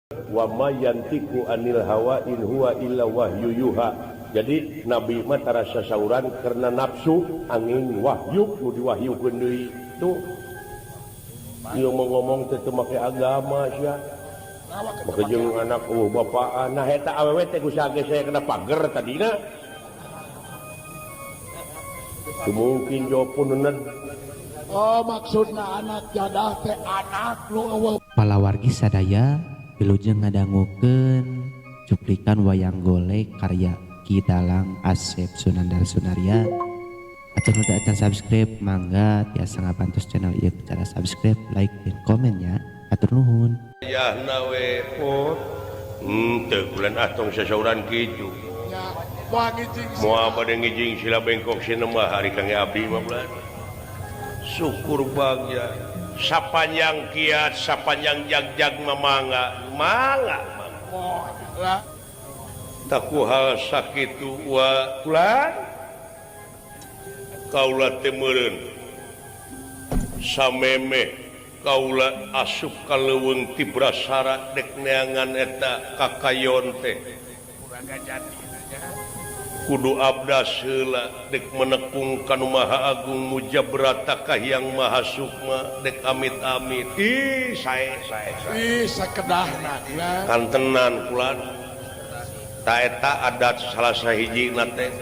wa ma yantiqu anil hawa in huwa illa wahyu yuha. Jadi nabi mah tara sasauran karena nafsu angin wahyu nu diwahyukeun deui tuh. Ieu ngomong teh teu make agama sia. Maka jeung anak bapaan nah eta awewe teh kusaha ge saya kena pager tadina. Teu mungkin jawapunna. Oh maksudna anak jadah teh anak lu eueuh. Palawargi sadaya wilujeng ngadangukeun cuplikan wayang golek karya Ki Dalang Asep Sunandar Sunaria. Atur nu acan subscribe mangga tiasa ngabantos channel ieu cara subscribe, like, dan komennya. Atur nuhun. Yahna we pot. Teu bulan atong sasauran kitu. Ya, moal ngijing. Moal bade ngijing sila bengkok sinema hari kang abdi mah bulan. Syukur bagja. Sapanjang kiat, sapanjang jag-jag mamangga, mangga. Moal lah. Taku hal sakitu wa bulan. Kaula teu meureun. Samemeh kaula asup ka leuweung ti Brasara dek neangan eta kakayon teh. Kudu abdas heula dek menekung kanu Maha Agung mujabrata kahyang Maha Sukma dek amit-amit. Ih sae. Ih sakedahna lah. Kantenan kulan. Ta eta adat salah sahijina teh.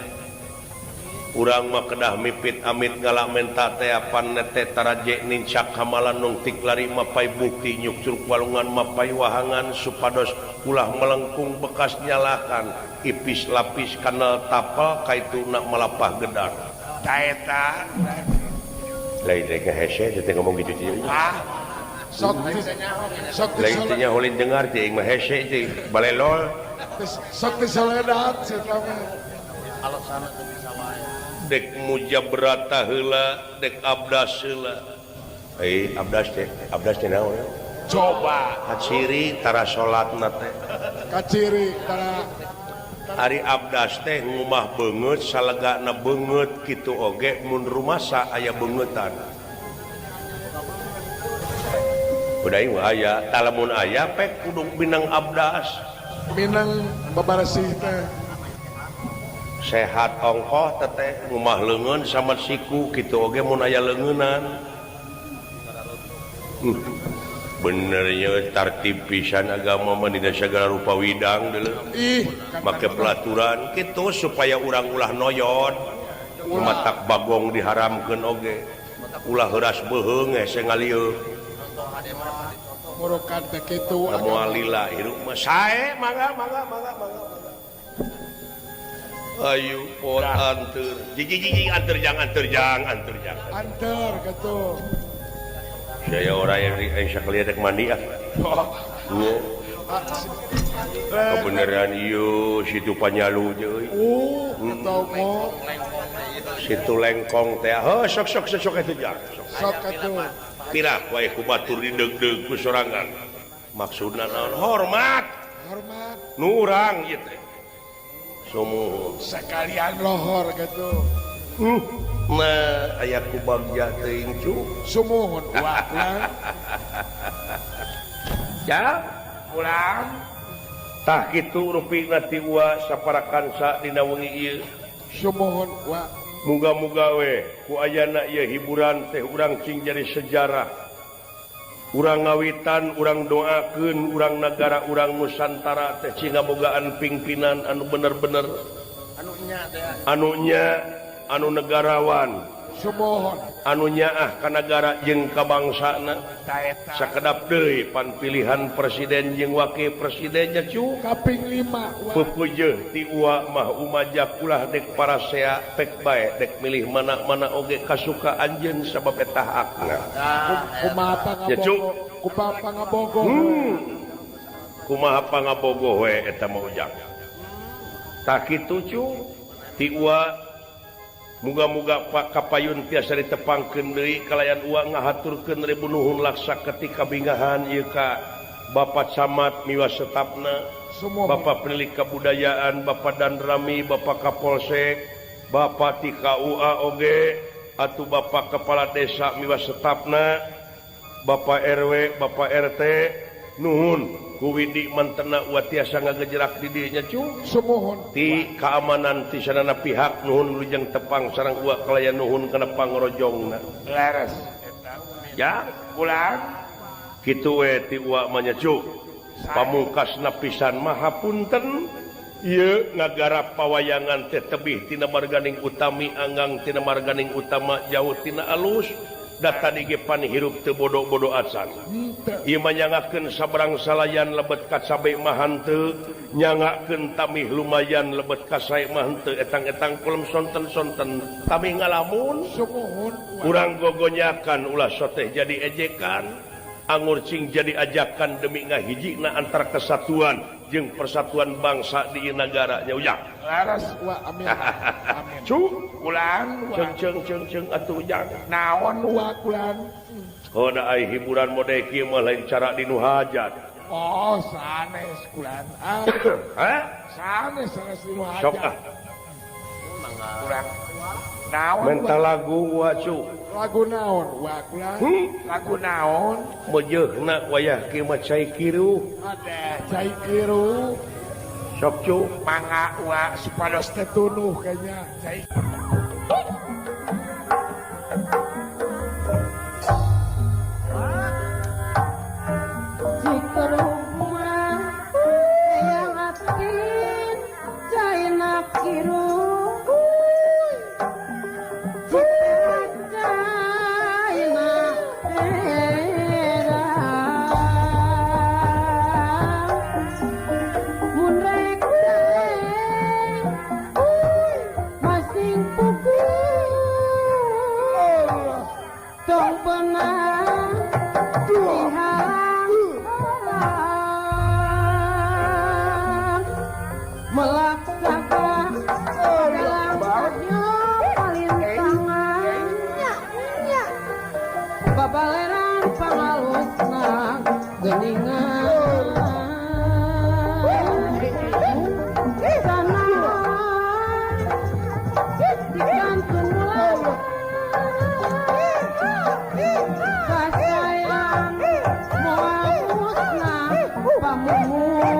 Urang mah kedah mipit amit ngalamenta teh apan teh taraje nincak hamalan nung tik lari mapai bukti nyuk curug walungan mapai wahangan supados ulah melengkung bekas nyalakan ipis lapis kanal tapal kaitu nak melapah gedar. Taeta. Lain dek hese teh ngomong gitu cieu. Sok Lain teh nya holin dengar teh mah hese teh balelol. sok disoledat setamanya. Dek mujabrata heula dek abdas heula. Abdas teh naon? Coba Haciri tara salatna teh. kaciri tara Ari abdas teh ngumah beungeut salegana beungeut kitu oge mun rumasa aya beungetan. Udah mah aya, talamun aya pek kudu binang abdas. minang babaresih teh. Sehat ongkoh teteh ngumah leungeun sama siku kitu oge mun aya leungeunan. Bener nya tartib pisan agama mah dina sagala rupa widang deuleu. Ih, Make pelaturan kitu supaya urang ulah noyon. Matak bagong diharamkeun oge. Ulah heuras beuheung hese ngalieu. murukan teh kitu. Moal lila hirup mah sae mangga. Ayu pot anteur. Jiji anteur jang. Anter gitu. Saya orang yang sakali dek mandi ah. Nya. Kebenaran ieu situ panyalu deui. Tau mo. Situ lengkong teh. Heuh sok eta jang. Sok gitu. Pirah wae ku batur dideug-deug ku sorangan. Maksudna naon? Hormat. Nu urang ieu teh. Sumuhun. Sekalian lohor gitu. Nah, aya ku bagja teuing cu. Sumuhun uak lah. Ya, ulang. Tah kitu rupina ti uwa saparakansa dina wengi ieu. Sumuhun uak. Muga-muga we ku ayana ieu hiburan teh urang cing jadi sejarah. Urang ngawitan, urang doakeun urang nagara urang Nusantara teh cing ngabogaan pingpinan anu bener-bener anu negarawan. Sumuhun. Anu nyaah ka nagara jeung ka bangsana. Sakedap deui pan pilihan presiden jeung wakil presidennya cu. Kaping 5 Pupujeuh ti uwa mah umajak ulah dek parasea pek bae dek milih mana-mana oge kasuka anjeun sabab eta hakna. Kumaha Ya, Cuk. pangabogo. Kumaha pangabogoh we eta mah ujang. Tah kitu cu ti uwa muga-muga Pak Kapayun tiasa ditepangkeun deui kalayan uang ngahaturkeun ribu nuhun laksa ketika bingahan ieu ka Bapak Camat miwas setapna, Bapak Pendidik Kebudayaan, Bapak Danrami, Bapak Kapolsek, Bapak ti KUA oge, atuh Bapak Kepala Desa miwas setapna, Bapak RW, Bapak RT, nuhun ku Widi mantena tiasa ngagejerak di dinya cu Semohon. ti keamanan ti sanana pihak nuhun lujeng tepang sareng uak kalayan nuhun kana pangrojongna Leres. ya Pulang. kitu we ti uak mah nya cu pamungkasna pisan mahapunten ieu ngagarap pawayangan teh tebih tina marganing utami anggang tina marganing utama jauh tina alus data dige panihirup teu bodo-bodo acan ieu mah nyangakeun sabrang salayan lebet ka cabe mah henteu nyangakeun tamih lumayan lebet ka sae mah henteu etang-etang kulem sonten-sonten tamih ngalamun Semohon. urang gogonyakan ulah soteh jadi ejekan anggur cing jadi ajakan demi ngahijina antar kesatuan jeung persatuan bangsa di negara nya ujang Leres. Wah, amin. Amin. cu Pulang. ceng atuh ujang Naon wah pulang. hoda ai hiburan mode kieu mah lain cara dinu hajat Oh, sanes pulang. hah Sanes di luar sok aja. ah Pulang. Naon mental wah. lagu wa cu Lagu naon wah pulang. Lagu naon. meujeuna wayah kieu mah cai kiru Ada cai kiru. sok cu Mangga wah supados teh tunuh kayaknya. Cai. Babaleran pangalusna geningan sana dikantun ulang kasayang moal musna pamumun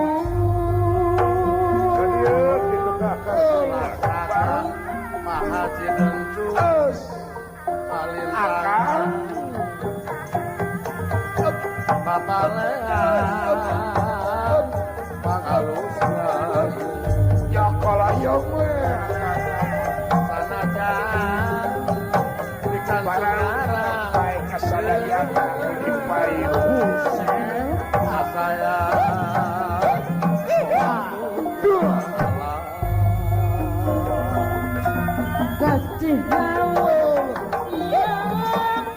kasih hawa iya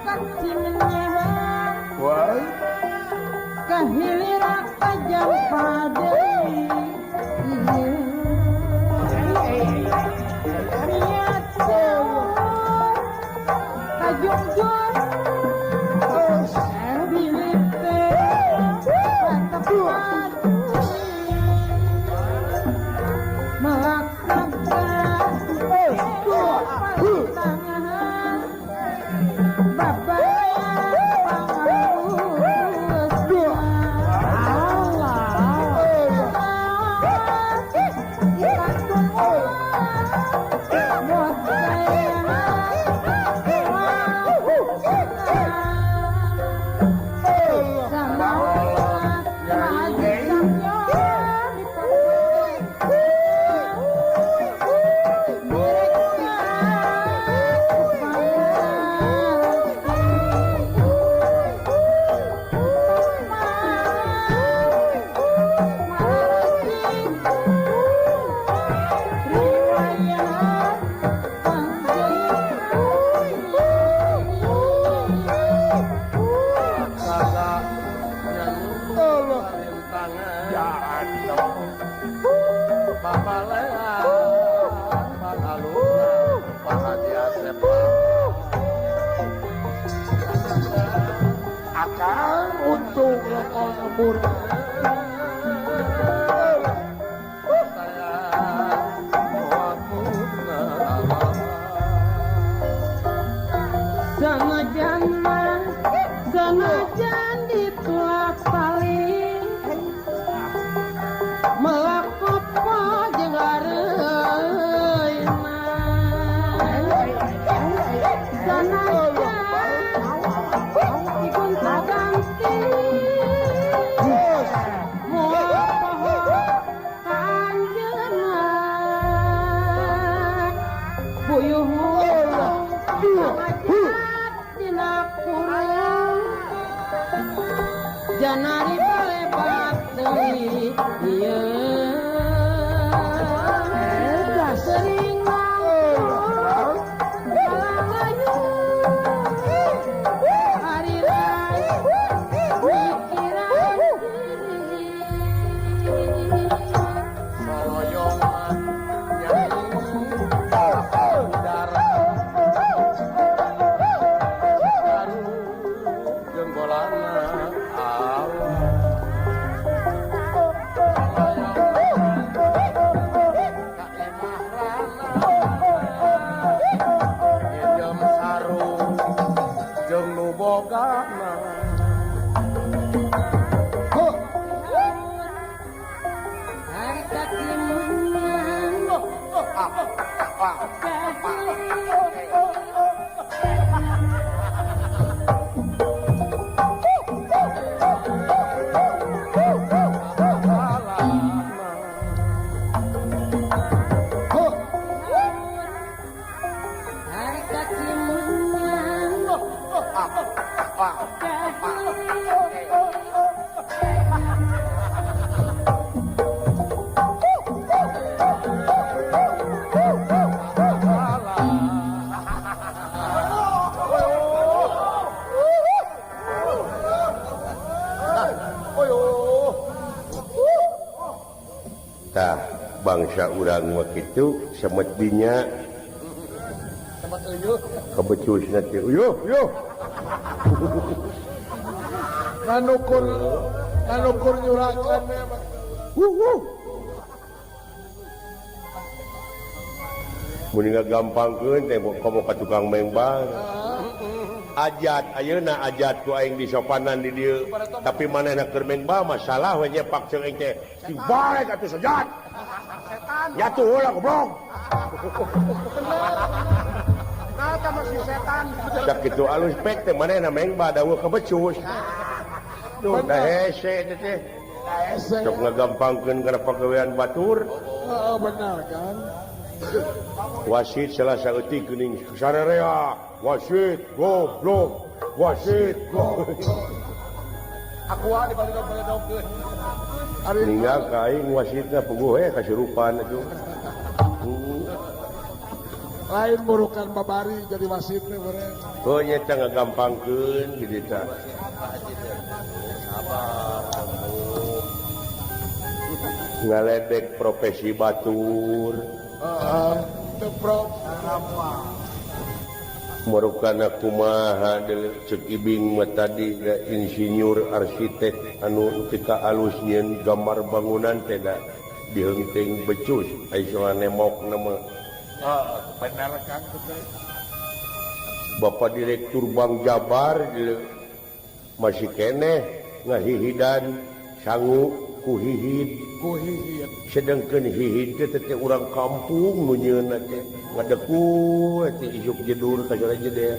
kasih menyerang kahilira kajam padai niat kajungjung bilite tepat melaksanakan tangan bapak pangurus Akan untuk lokal murah. Sanajan ditulak paling Ikunta ganti moal kanjengan buyuh dina kurung janari balebat deui ieu sering nganggur kalangayung hari raya pikiran diri Soyongan yang udara baru jenggolana awan Nyejem sarung jeung nu bogana harta timungan harta timungan tah bangsa urang wakitu semet dinya tempat eueuh kebecus nanti uyuh uyuh nganukur nyurakan memang mun ngagampangkeun teh komo ka tukang mengbang ajat ayeuna ajat ku aing disopanan di dieu tapi manehna keur mengbang masalah we nyepak ceung aing teh si bae atuh sejat nyatu heula goblok nah sama si setan dak kitu alus pek teh manehna mengbang daweuh kebecus tuh da hese teh sok ngagampangkeun kana pagawean batur benar kan wasit salah saeutik geuning sararea wasit goblok wasit aku di balik dongkeun ninggal ka aing wasitna puguh kasurupan atuh lain burukan babari jadi wasit teh beureun oh nya teh ngagampangkeun kitu tah ngaledek profesi batur teu pro marukana kumaha ceuk ibing mah tadi da insinyur arsitek anu tika alus nyieun gambar bangunan teh da diheungteung becus ai soal nemokna mah benar kan Bapak Direktur Bank Jabar masih keneh ngahihidan sangu ku hihid kuhihit sedangkan hihid teh urang kampung nu nyieun teh ngadeku teh isuk jedur ka jalan jeder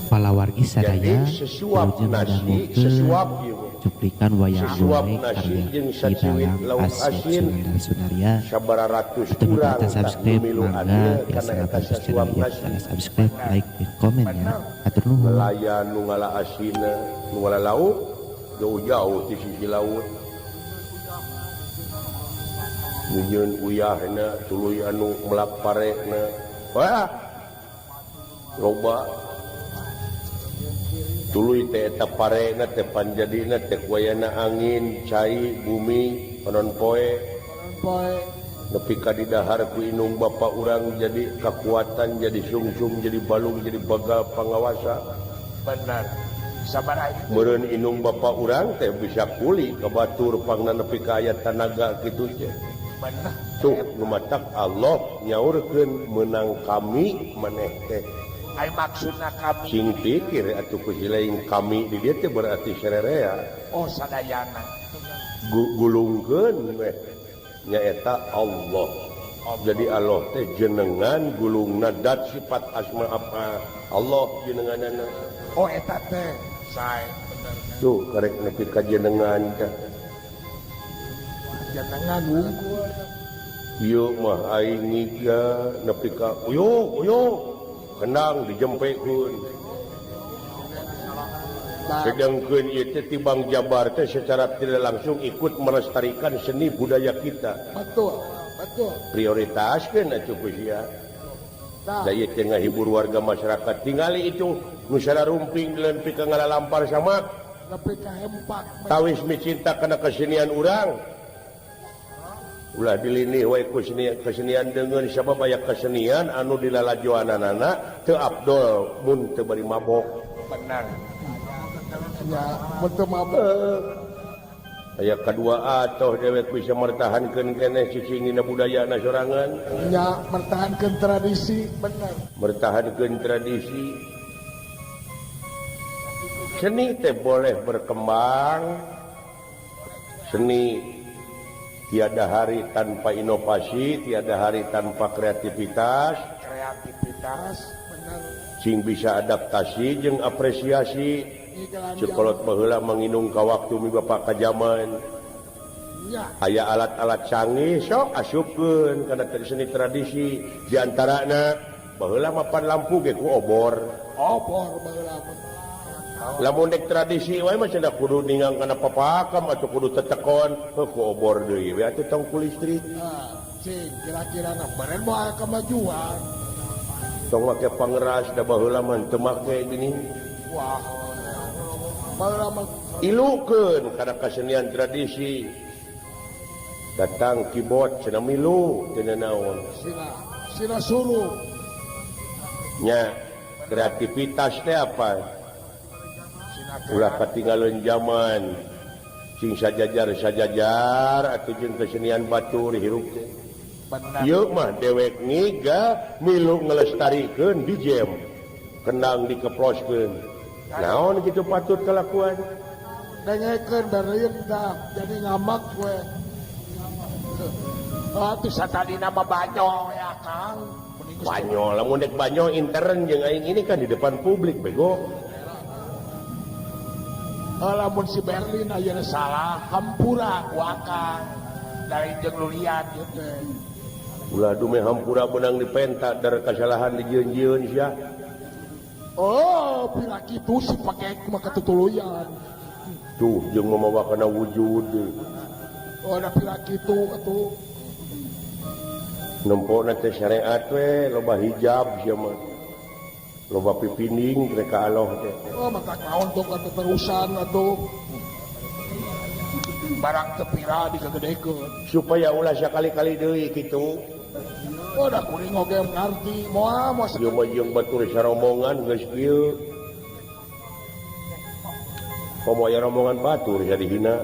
Palawargi sadaya jadi sesuap wilujeng nasi ngadangukeun sesuap ieu cuplikan wayang sesuap golek nasi karya jeung Ki saciwit Dalang lauk Asep asin Sunandar Sunaria. sabaratus Atau urang kita subscribe mangga biasa eta ngabantu channel sesuap ieu nasi kita subscribe like dan komen ya atur nuhun. nelayan nu ngala asina nu ngala lauk jauh-jauh di sisi laut nyieun uyahna tuluy anu melak parekna wah loba tuluy teh eta parekna teh panjadina teh wayana angin cai bumi panon poe nepi ka di dahar ku inung bapa urang jadi kekuatan jadi sungsung jadi balung jadi bagal pangawasa benar sabar aja meureun inung bapa urang teh bisa kuli ka batur pangna nepi ka aya tanaga kitu teh benar tuh lumatak Allah nyaurkeun menang kami maneh teh ai maksudna kami sing pikir atuh ku lain kami di dieu teh berarti sarerea oh sadayana gulungkeun we nyaeta Allah jadi Allah teh jenengan gulung nadat sifat asma apa Allah jenengan Oh eta teh saya bener tuh karek nepi ka jenengan teh jenengan wungkul ieu mah aing ngiga nepi ka uyuk kendang dijempekeun sedangkeun ieu teh tibang Jabar teh secara tidak langsung ikut melestarikan seni budaya kita betul prioritaskeun atuh ku sia da ieu teh ngahibur warga masyarakat tingali itu nu sararumping leuwih ka ngalalampar sama nepi ka hempak tawis micinta kana kesenian urang ulah dilinih wae kesenian dengan sabab aya kesenian anu dilalajoanana teu afdol mun teu bari mabok benar ya betul mabok aya kadua atoh dewek bisa mertahankeun keneh cicingina budayana sorangan ya mertahankeun tradisi benar mertahankeun tradisi seni teh boleh berkembang seni tiada hari tanpa inovasi, tiada hari tanpa kreativitas, benar sing bisa adaptasi jeung apresiasi. Cekolot baheula manginung ka waktu mi bapak ka zaman. ya Aya alat-alat canggih sok asupkeun kana seni tradisi di antarana baheula mapan lampu ge ku obor. baheula Lamun dek tradisi wae mah cenah kudu ningang kana papakam atuh kudu tetekon ku obor deui we atuh tong ku listrik. cing kira-kira na beren moal kemajuan Tong make pangeras da baheula mah teu make gini. wah baheula mah Ilukeun kana kesenian tradisi. Datang keyboard cenah milu teu naon. sila suruh Nya kreativitas teh apa? Ulah katinggalan zaman sing sajajar atuh jeung kesenian batur hirup teh. benar Ieu mah dewek ngiga milu ngelestarikeun di jam. Kendang dikeploskeun. Naon kitu patut kalakuan? dengekeun beureun dah jadi ngamak we atuh satadina mah banyo ya Kang Banyo, lamun dek banyo intern jeung aing ini kan di depan publik bego. lamun si Berlin ayeuna salah hampura ku Akang dari jeung lulian ieu teh Ulah dume hampura benang dipenta dar kasalahan dijieun-jieun sia. oh pila kitu si pake mah katutuluyan Tuh jeung mamawa kana wujud. oh da pila kitu atuh Nempona teh syariat we loba hijab sia mah. Loba pipinding reka Allah teh. oh maka naon tong keterusan atuh barang teu pira digagedekeun Supaya ulah sakali-kali deui kitu. oh da kuring oge ngarti moal Ieu mah jeung batur sarombongan geus kieu. Komo aya rombongan batur jadi hina.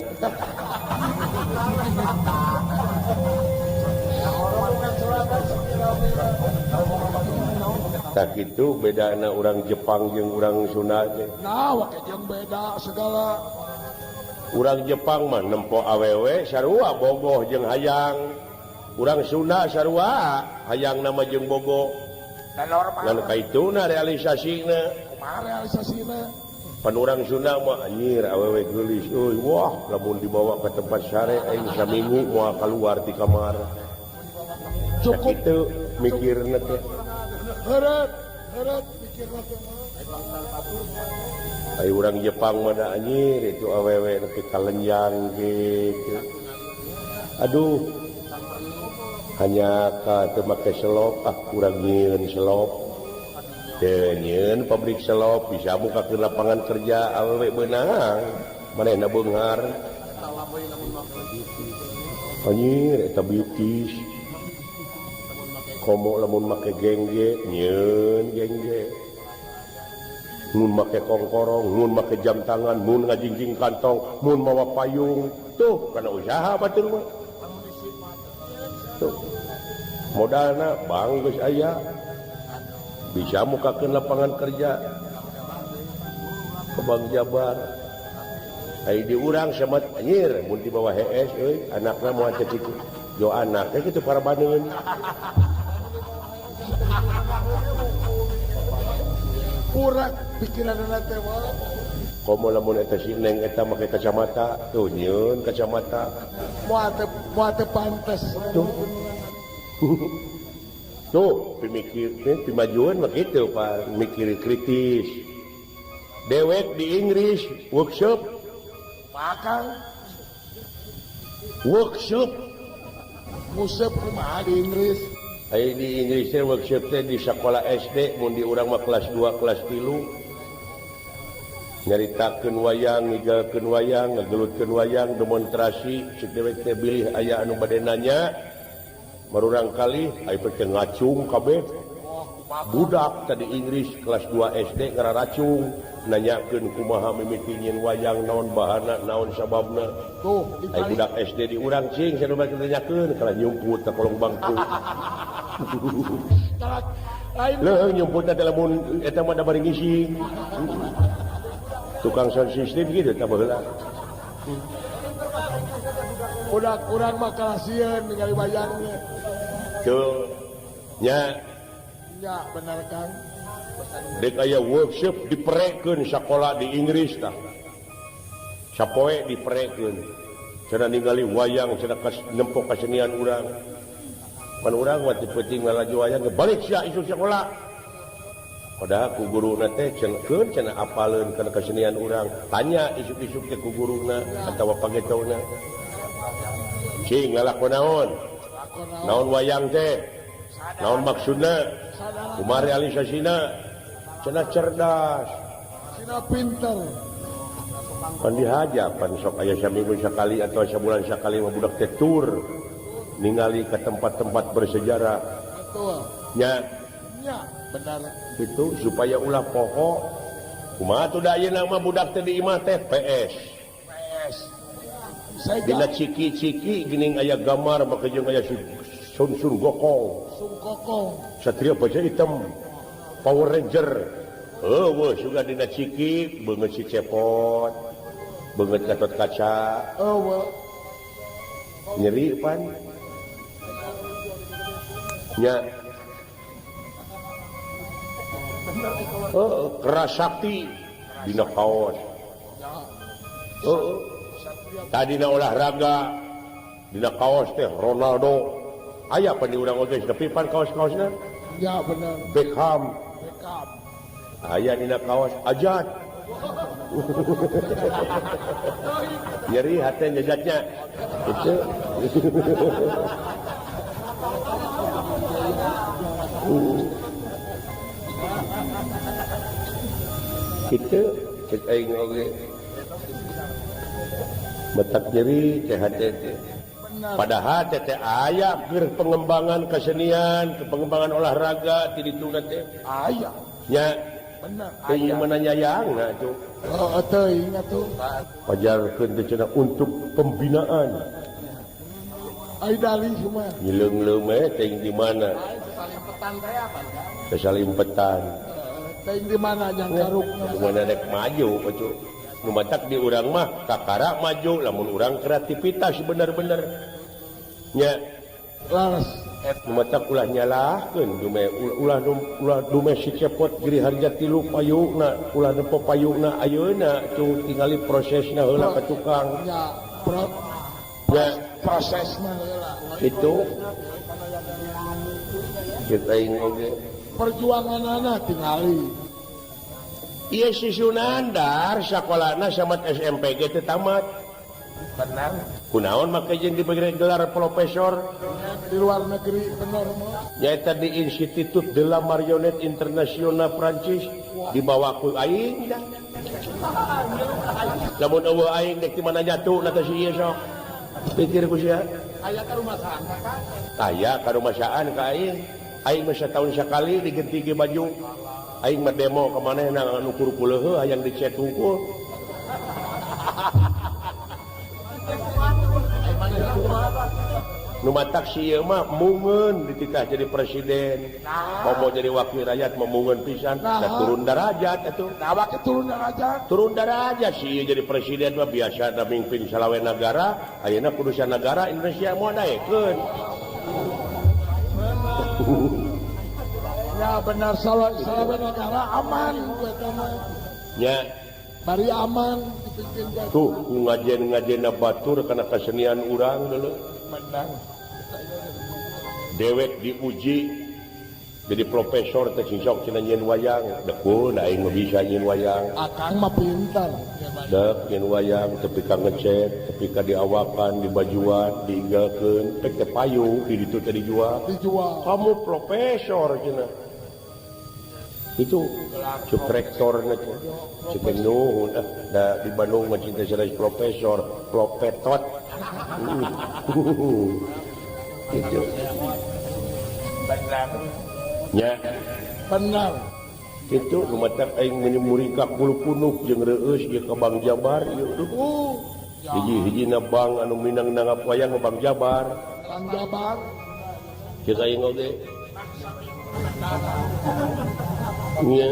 Tak kitu bedana urang Jepang jeung urang Sunda teh. nah wake jeung beda segala Urang Jepang mah nempo awewe sarua bogoh jeung hayang. Urang Sunda sarua hayang nama jeung bogoh. dan normal Ngan kaituna realisasina. kumaha realisasina Pan urang Sunda mah anjir awewe geulis euy wah lamun dibawa ke tempat sare aing saminggu moal kaluar ti kamar. cukup Sakitu mikirna teh. heureut pikirna teh Ai urang Jepang mah da anjir itu awewe nepi kalenjang gitu. Aduh. Hanya ka teu make selop urang nyieun selop. Teu nyieun pabrik selop bisa buka ke lapangan kerja awewe beunang. Manehna beunghar. Anjir eta bitis. Komo lamun make gengge nyieun gengge. Mun make kongkorong, mun make jam tangan, mun ngajingjing kantong, mun mawa payung. Tuh, kana usaha batur mah. Tuh. Modalna bang geus aya. Bisa mukakeun lapangan kerja. Ke Bank Jabar. Ai di urang samat anjir mun di bawah HS euy, anakna moal teh kitu. Jo anak gitu para baneun. Kurang pikiran teh mah. Komo lamun eta si Neng eta make kacamata, tuh nyieun kacamata. Moal teh pantes. Tuh. Tuh, pimajuan mah kitu Pak, mikir kritis. Dewek di Inggris workshop Makan workshop musep kumaha di Inggris. Aya di Inggris teh workshop teh di sekolah SD mun di urang mah kelas 2 kelas 3 nyaritakeun wayang ngigalkeun wayang ngagelutkeun wayang demonstrasi cek dewek teh bilih aya anu bade nanya marurang kali aya teh ngacung kabeh budak tadi Inggris kelas 2 SD ngararacung nanyakeun kumaha mimiti nyieun wayang naon bahana naon sababna Tuh, aya budak SD di urang cing saya balik nanyakeun kala nyumput ka kolong bangku leuh nyumput teh lamun eta mah da bari ngisi tukang sound system gitu tah baheula udah kurang mah kalasian ningali wayangnya. tuh nya Ya benar Kang. dek aya workshop diperekeun sakola di Inggris tah sapoe diperekeun cenah ningali wayang cenah nempok kasenian urang pan urang mah penting ngalaju wayang balik sia isu sakola padahal ku guruna teh cenah apaleun kana kasenian urang tanya isuk-isuk teh ku guruna atawa pagetona cing ngalakon naon wayang teh naon maksudna kumaha realisasina cenah cerdas Cina pinter. pan dihaja pan sok aya saminggu sakali atau sabulan sakali mah budak teh tur ningali ke tempat-tempat bersejarah Betul. nya Ya benar. itu supaya ulah poho kumaha tuh da ayeuna mah budak teh di imah teh PS PS. Saya dina ciki-ciki geuning aya gambar maka jeung aya Sun Gokong Sungkokong. Satria Baja Hitam Power Ranger weh suga dina ciki beungeut si cepot beungeut Gatot Kaca Well. nyeri pan nya keras sakti dina kaos tadina olahraga dina kaos teh Ronaldo aya pan di urang oge tapi pan kaos-kaosna Ya benar. Beckham Beckham. aya dina kaos Ajat nyeri hate jajatnya itu itu cek aing oge betak nyeri teh hate teh padahal teh aya keur pengembangan kesenian pengembangan olahraga ti ditu teh Aya. nya Benar. teu mana nyayangna tuh Teu ingat tuh. pajarkeun teh cenah untuk pembinaan Ai dali semua. nyileung-leung teh di mana Salimpetan teh apa kan? kesalimpetan Teh di mana yang karukna? mana rek maju atuh nu matak di urang mah kakara maju lamun urang kreativitas bener-bener nya Laras. nu matak ulah nyalahkeun dume ulah dume si cepot giri harja 3 payungna ulah nempo payungna ayeuna tuh tingali prosesna heula ka tukang Ya nya prosesna heula. itu kita oge Perjuangan anak tingali. iya si Sunandar sakolana samat SMP teh tamat Benar. kunaon make jeung diberi gelar profesor Di luar negeri benar mah. nyaeta di Institut de la Marionnette Internasional Prancis dibawa ku aing dah lamun eueuh aing dek di mana nyatu na teh si ieu sok pikir ku sia Aya ka rumah sana kan? aya karumasaan ka aing mah satahun sakali diganti ge baju aing mah demo ka manehna anu kuruku leuheuh hayang dicet hungkul Numatak si ieu mah mungeun dititah jadi presiden. Mau jadi wakil rakyat memungeun pisan. Da turun derajat atuh. Nah, turun derajat. Turun derajat si ieu jadi presiden mah biasa da mimpin salawe negara, ayeuna kudu sanagara Indonesia moal daekeun. Ya benar salawe negara aman eta mah. Nya Bari aman dipimpin tuh ngajen-ngajenna batur kana kesenian urang deuleu. Benar. Dewek diuji jadi profesor teh sok cenah nyeun wayang dekun aing mah bisa nyeun wayang Akang mah pintar. dek nyeun wayang tepi ka ngecet tepi ka diawakan dibajuan diinggalkeun pek teh payung di ditu teh dijual kamu profesor cenah itu cuk rektorna teh cek nuhun da di Bandung mah cinta sada profesor propetot itu nya Benar. itu lumatak aing menyemuri ka Kulpunuk jeung reueus ieu ka Bang Jabar ieu hiji-hijina bang anu minang nanggap wayang Bang Jabar Bang Jabar. ceuk aing oge nya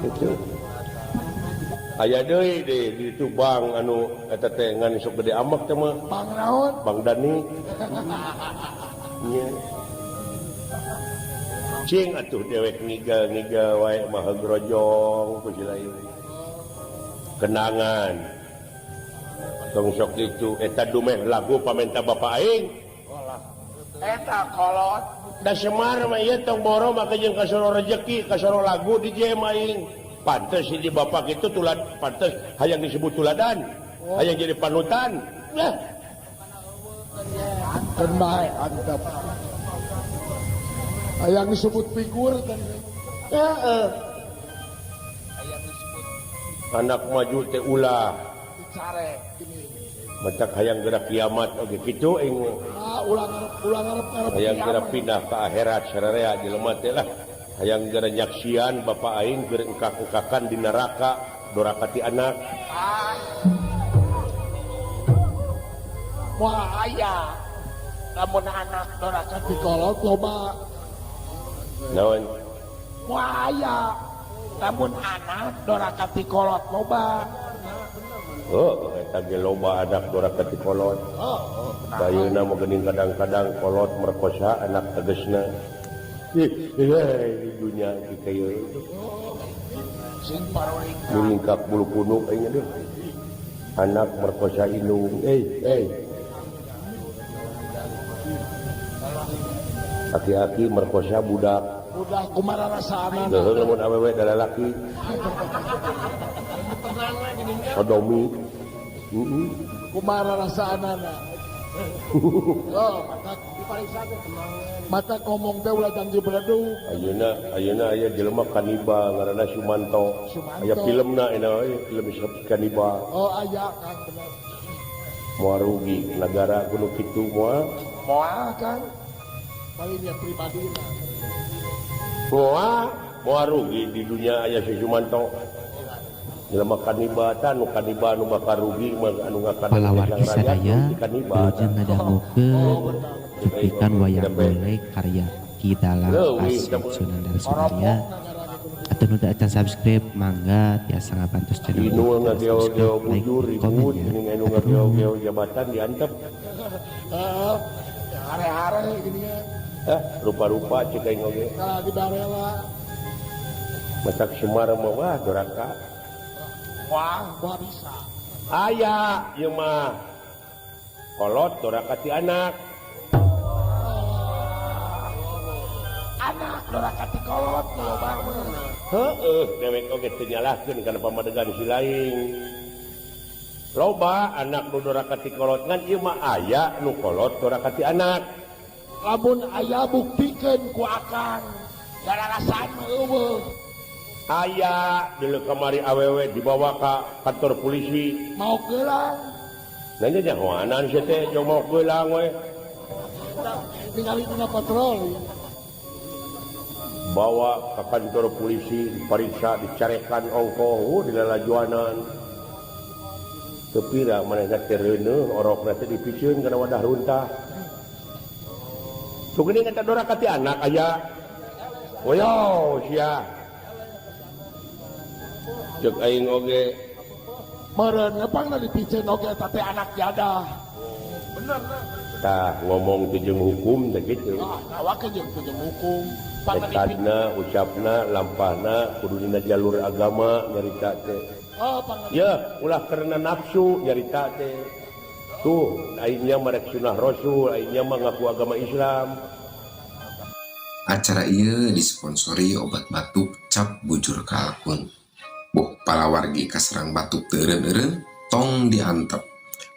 itu aya deui di ditu bang anu eta teh ngan sok gede amak teh mah Bang naon? Bang Dani nya cing atuh dewek ngiga wae mah grojong ku lain kenangan tong sok ditu eta dumeh lagu pamenta bapak aing Eta kolot. da Semar mah ieu tong boro maka jeung kasoro rezeki kasoro lagu di jem aing pantes si di bapak itu tulad pantes hayang disebut tuladan hayang jadi panutan nah Dan baik antep. Yang disebut figur kan. anak maju teh ulah Dicare ini. macak hayang gerak kiamat oge kitu aing Ulang ngarep hayang gerak pindah ke akhirat sararea jelema teh lah hayang gerak nyaksian bapak aing gerak engkak-engkakan di neraka doraka ti anak Wah aya. Namun anak doraka dikolot loba. naon Wah aya. Namun anak doraka dikolot loba. oh eta ge loba anak doraka ti kolot bayeuna mah geuning kadang-kadang kolot merkosa anak tegesna di dunia kita ieu Sing paroling. ningkak bulu punuk aing deh anak merkosa indung aki-aki merkosa budak Udah kumaha rasana. deuheung lamun awewe da lalaki sodomi Kumaha rasana. Oh, mata ngomong teh ulah janji beledug. ayeuna aya jelema kanibal ngaranna Sumanto aya filmna we film kanibal Oh aya kan bener. moal rugi negara kudu kitu moal Moal kan. Paling dia pribadi lah. moal rugi di dunia aya si Sumanto jelema kanibal nu kanibal nu bakal rugi mah anu ngakan Palawargi sadaya kanibal wilujeng ngadangukeun cuplikan wayang golek karya Ki Dalang Asep Sunandar Sunaria. Atau nu acan subscribe mangga tiasa ngabantos channel inu ini, ngageo-geo subscribe, like, bujur komen ribut ya. ning anu ngageo-geo jabatan diantep Hare-hare gini kan. rupa-rupa cek aing oge Kalau di Barela. matak Semar mah wah doraka Wah bisa. aya ieu mah kolot doraka ti anak Anak doraka ti kolot loba mah. heueuh dewek oge teu nyalahkeun kana pamadegan si lain loba anak nu doraka ti kolot ngan ieu mah aya nu kolot doraka ti anak Lamun aya buktikeun ku akang. Dararasan mah eueuh. aya dulu kamari awewe dibawa ka kantor polisi Mau gelang. nanya jangan sih teh jauh mau gelang we Ningali dina patroli. bawa ke kantor polisi diperiksa dicarekan ongko dilalajuanan tepira manehna teh reuneuh orokna teh dipikeun kana wadah runtah. Tuh geuning eta dora ka ti anak aya. Oyo sia. Cek aing oge meureun ngepangna dipikeun oge eta teh anak jadah. Bener na. tah ngomong teh jeung hukum teh kitu. Awake jeung hukum. Pangna dipikeun. Tekadna, ucapna, lampahna kudu dina jalur agama nyarita teh. Oh, pangna. Ya, ulah karena nafsu nyarita teh. Tuh, aingnya marek sunah Rasul, aingnya mah ngaku agama Islam. Acara ieu disponsori obat batuk cap bujur kalkun. Boh palawargi kaserang batuk teu eureun-eureun tong diantep.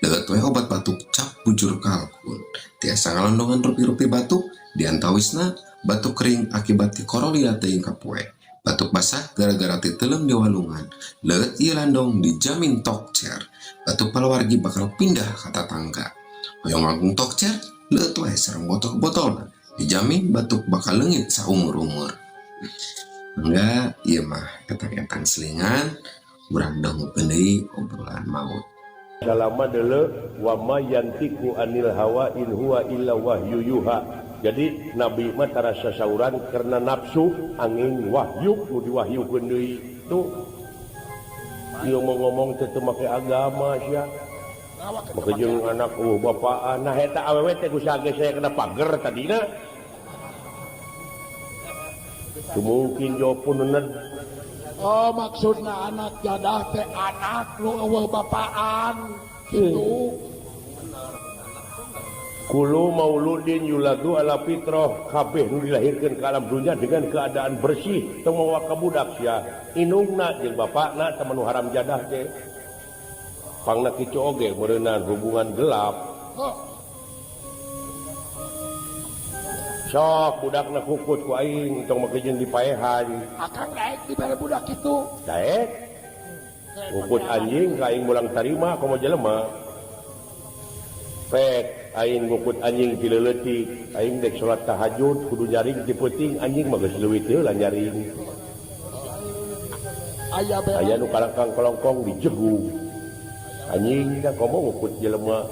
Leuweut we obat batuk cap bujur kalkun. Tiasa ngalondongan rupi-rupi batuk diantawisna batuk kering akibat ti korolia teuing kapoe. Batuk basah gara-gara ti teuleum di walungan. Leuweut ieu landong dijamin Tokcer. Batuk palawargi bakal pindah ka tatangga. Hoyong langkung Tokcer leuweut we sareng botol-botolna. Dijamin batuk bakal leungit saumur-umur. Enggak, ieu mah ketang-ketang selingan urang dongeukeun deui obrolan maut. Salama deuleu wa ma yantiqu anil hawa in huwa illa wahyu yuha. Jadi nabi mah tara sasauran karena nafsu angin wahyu nu diwahyukeun deui. Tuh. Ieu ngomong teh teu make agama sia. Maka jeung anak bapaan nah eta awewe teh kusaha ge saya kena pager tadina. Teu mungkin jawapunna. Oh, maksudna anak jadah teh anak nu eueuh bapaan kitu. Kulu mauludin yuladu ala fitrah, kabeh nu dilahirkeun ka alam dunya dengan keadaan bersih teu mawa ka budak sia. Indungna jeung bapakna teh nu haram jadah teh. Pangna kitu oge meureunan hubungan gelap. Sok budakna kukut ku aing tong make jeung dipaehan. Akang daek dibere budak kitu. Daek. Kukut anjing ka aing mulang tarima komo jelema. Pek aing ngukut anjing ti leuleutik, aing dek salat tahajud kudu nyaring ti peuting anjing mah geus leuwih heula nyaring. Aya nu kalangkang kolongkong dijegu. Anjing da komo ngukut jelema.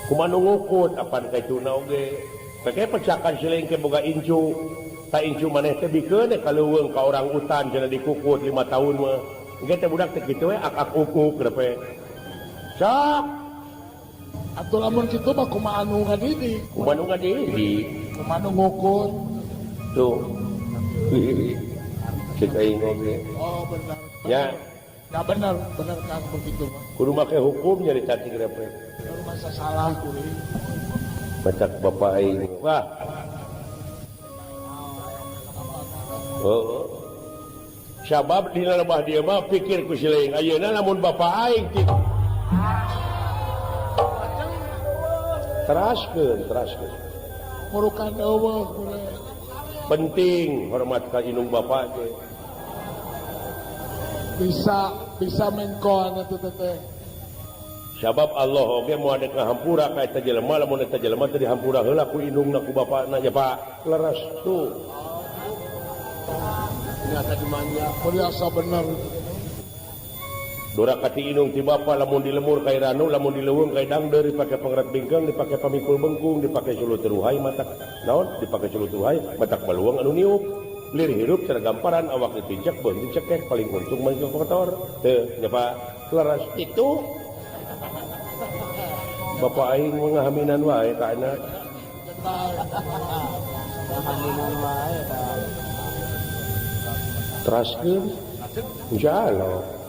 Kumaha nu ngukut apan kaituna oge. Pake pecakan siling ke boga incu. Ta incu maneh teh bikeun kaleuweung ka orang utan cenah dikukut 5 tahun mah. Engke teh budak teh kitu we ak-ak ukuk depe. Sok. Atuh lamun kitu mah kumaha anu ngadidik. Kumaha nu ngadidik. Kumaha nu ngukut. Tuh. Cek aing oge. Oh, benar. Ya. Ya benar Kang begitu mah. Kudu make hukum nyarita cik depe. Kalau masa salah kuring. Bacak bapak aing. Wah. Oh. Sabab dina lemah dia mah pikir ku sileung ayeuna lamun bapak aing ti. Teraskeun. Murukan eueuh kuring. Penting hormat ka indung bapak teh. Bisa mengkoan atuh teh. Sabab Allah oge moal dek ngahampura ka eta jelema lamun eta jelema teh dihampura heula ku indungna ku bapana ya Pak. Leres tuh. Nyata dimanya. Biasa bener. Dora kati indung ti bapa lamun dilemur ka iranu lamun dileuweung ka dangdeur dipake pangrat bingkeung dipake pamikul bengkung dipake sulu teruhai matak naon dipake sulu teruhai matak baluang anu niup lir hirup cara gamparan awak dipijak beun dicekek paling untung mah kotor teu nya Pak. Leres itu bapak aing ngahaminan wae ka anak. Ngahaminan wae ta. Teraskeun. Insyaallah.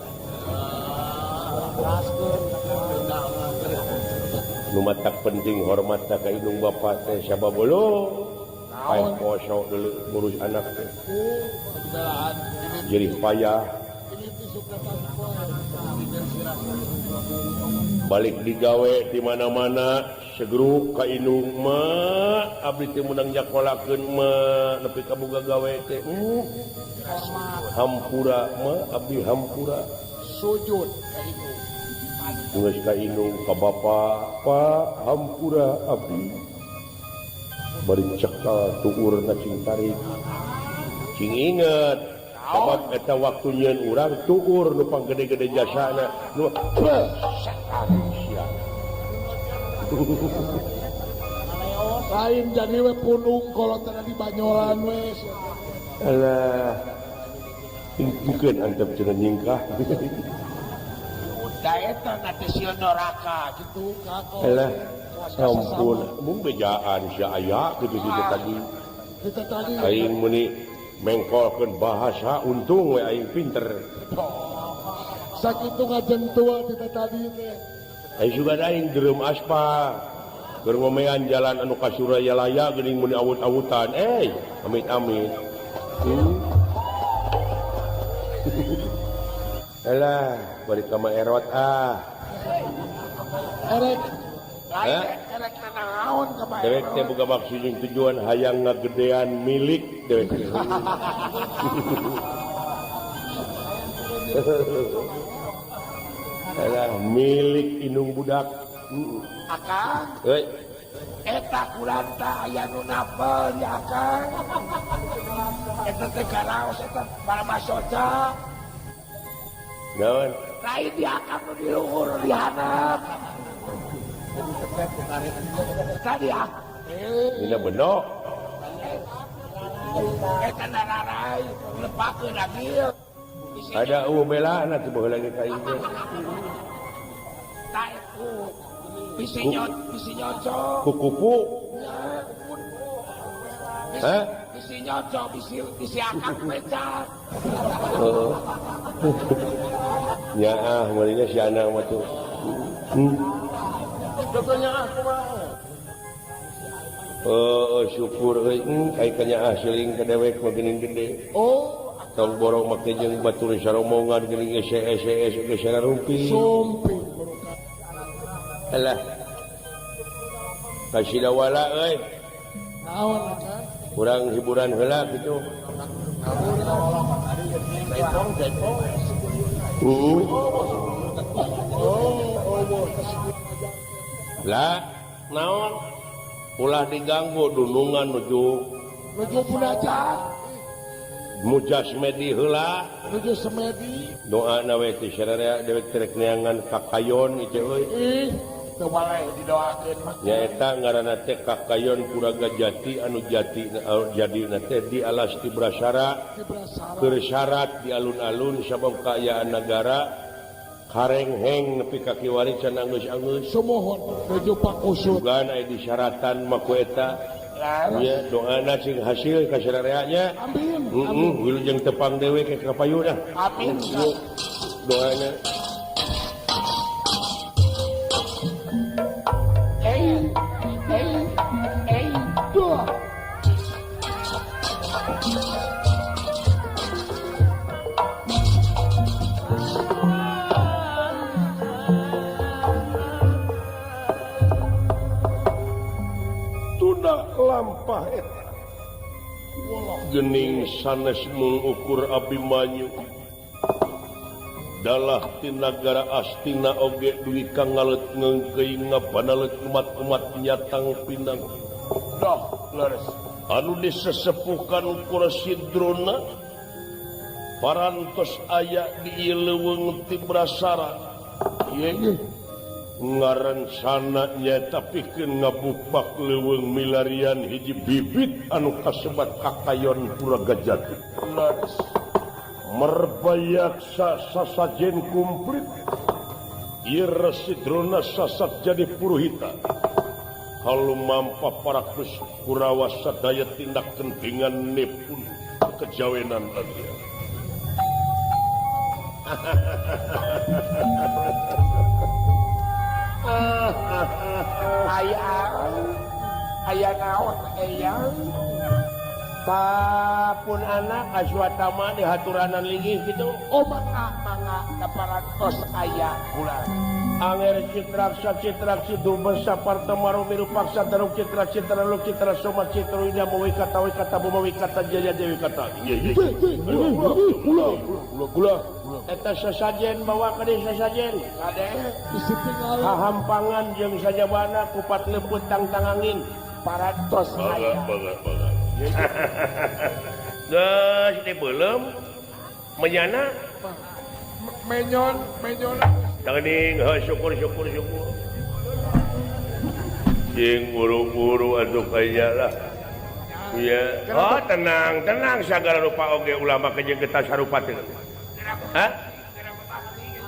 Nu matak penting hormat ka indung bapak teh sabab lo. Paeh poso deuleu ngurus anak teh. Jerih payah. Balik digawe di mana-mana segeruk ka indung mah abdi teh menang nyakolakeun mah nepi ka boga gawe teh hampura mah abdi hampura Sujud ka indung. geus ka indung ka bapa Pak hampura abdi bari cekal tuurna cing tarik cing inget sabab eta waktunya urang tuur nu panggede-gede jasana nu lain jadi we punung kalau tadi di Banyolan wes. alah mungkin antep cenah nyingkah Da eta nanti si neraka gitu kako. alah ampun mung bejaan sia aya kitu kitu tadi Kita tadi aing meni mengkolkeun bahasa untung we aing pinter sakitu ngajeng tua kita tadi teh. aing juga aing deureum aspal keur ngomean jalan anu ka Surayalaya geuning meni awut-awutan amit-amit alah balik ka Maerot Erek Hah? erek nanaon ka Pak. dewek teh boga maksud jeung tujuan hayang ngagedean milik dewek teh. Alah milik indung budak. Akang Euy, eta kulanta aya nu napel ya Akang. Eta teh karaos eta para masoca. naon? Lain di Akang nu di luhur di handap. Tadi ah. Dina benok. Eta nararai lepakeun agil. Ada belana teh baheula ge ka ieu. Tak itu. Bisi nyocok. Kukupu. Hah? Bisi nyocok, bisi Akang pecat. Heeh. Nya meureunnya si anak mah tuh. Contohnya aku mah. Syukur euy ai kanya siling ka dewek mah geuning gede. Oh, Tong borong make jeung batur saromongan geuning ese ge sararumpi. sumpi. Alah. Kasih dawala euy. Naon Akang? Kurang hiburan heula kitu. Jepong. Lah, naon? Ulah diganggu dunungan nuju Nuju punajat, mujasmedi heula. nuju semedi. Doana we ti sararea dewek terek neangan kakayon ieu euy. Teu balai didoakeun mah. Nyaeta ngaranna teh kakayon Kuraga Jati anu jati jadina teh di alas Tibrasara Dibrasara. keur syarat di alun-alun sabab kaayaan nagara kareng heng nepi ka kiwari can anggeus-anggeus. Sumohon nuju pakusut. Dugaan aya disyaratan mah ku eta. Nya doana sing hasil ka sararea nya. Amin. Wilujeng tepang dewe ke kapayuna. Amin. Doana. Dua. Tuna lampah eta. Gening sanes mengukur Abimanyu. Dalah ti nagara Astina oge duwi kang ngalet ngengkeuing ngapanalet umat-umat nyatang pinang. Dah, leres. Anu disesepuhkan ukur Sidrona parantos aya di ieu leuweung Tibrasara. Ieu Ngaransana nyaeta pikeun ngabukbak leuweung milarian hiji bibit anu kasebat kakayon Kuraga Jati. leres. Merbayaksa sasajen kumplit ieu Sidrona sasak jadi puruhita. Halu mampa parakus Kurawa sadaya tindak kentingan nepun kejawenan lagi. Aya naon eyang? Papun anak aswatama di haturanan linggih gitu. Oh mangga daparantos aya bulan. Anger citrak dubes saparta maru miru paksa daruk citra lu citra soma citra ida mawi kata bumawi kata jaya dewi kata. Gula. Eta sasajen bawa ka deui sasajen. Kade isi tinggal Hahampangan jeung sajabana kupat lembut tang angin. parantos aya. Geus di belum menyana menyon teuing syukur jeung buru-buru atuh kayaknya lah iya tenang sagala rupa oge ulama kejeng getah sarupa teh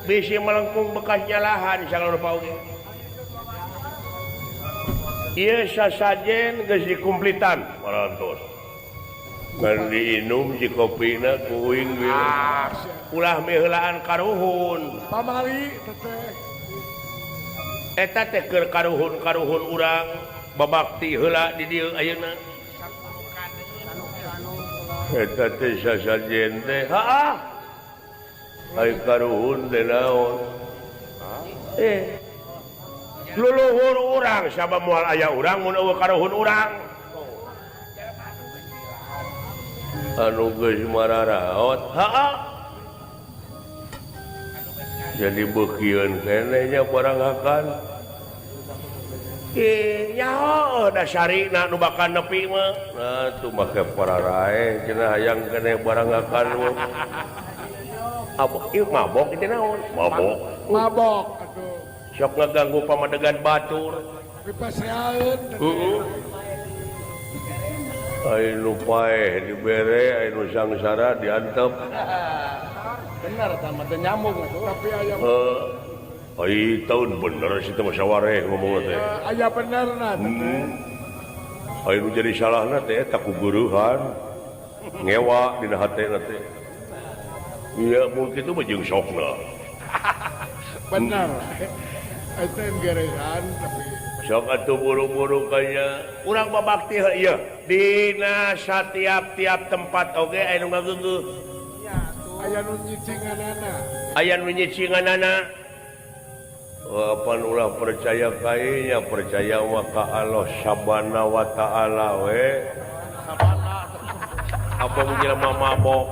bisi melengkung bekasnya lahan sagala rupa oge ieu sasajen geus dikumplitan parantos ngan diinum si kopina kuing ulah miheulaan karuhun pamali teteh eta teh keur karuhun urang babakti heula di dieu ayeuna eta teh sasajen teh ai karuhun teh naon luluhur urang sabab moal aya urang mun eueuh karuhun urang anu geus mararaot jadi beukieun keneh nya parangakan nyaho dasarina nu bakal nepi mah nah tuh make pararae cenah hayang keneh parangakan abok ieu mabok itu naon mabok atuh sok ngaganggu pamadegan batur dipaseaeun anu paeh dibere anu sangsara diantep bener sama teh nyambung tapi aya ai tahun bener sih teh musyawarah ngomong teh aya benerna ai nu jadi salahna teh eta kuguruhan ngewa dina hatena teh iya mungkin itu mah jeung sokna bener eta gerehan tapi sok atuh buru-buru kaya urang babakti ieu dina satiap-tiap tempat oge aya nu ngageugeuh aya nu nyicinganana aya nu nyicinganana pan ulah percaya kainya percaya mah ka Allah subhanahu wa ta'ala we apa mengira mabok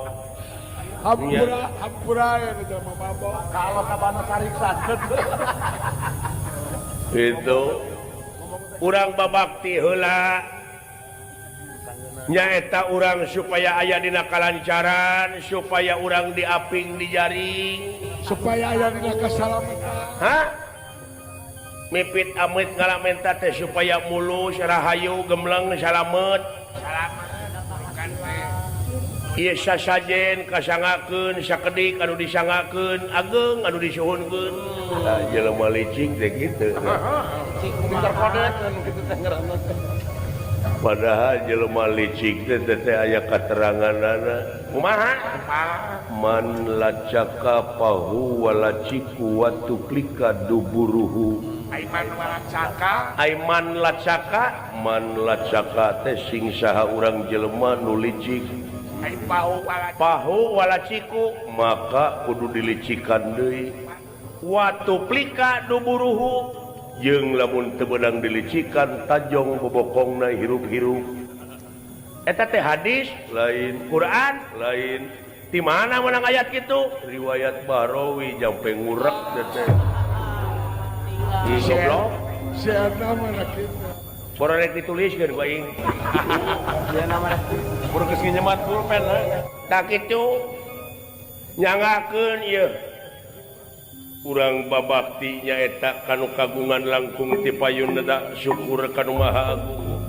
hampura ya jelema mabok ka Allah sabana sariksan itu urang babakti heula nyaeta urang supaya aya dina kalancaran supaya urang diaping di jaring supaya aya dina kasalamatan mipit amit ngalamenta teh supaya mulus rahayu gemleng salamet ieu sasajen kasangakeun sakedik anu disangakeun ageng anu disuhunkeun jelema licik teh kitu pinter kodet anu kitu teh ngaranna padahal jelema licik teh aya kateranganana kumaha man lacaka pahu walaciku watuklika duburuhu aiman lacaka man lacaka teh sing saha urang jelema nu licik pahu walaciku maka kudu dilicikan deui watuklika duburuhu jeung lamun teu beunang dilicikan tajong bobokongna hirup-hirup eta teh hadis lain Quran lain di mana menang ayat kitu riwayat Barawi jampe ngurek teh goblok siana mana kitu boro rek dituliskeun ku aing siana mana boro geus nyemat pulpen tak kitu nyangakeun ieu urang babakti nyaeta kanu kagungan langkung ti payunna syukur kanu maha agung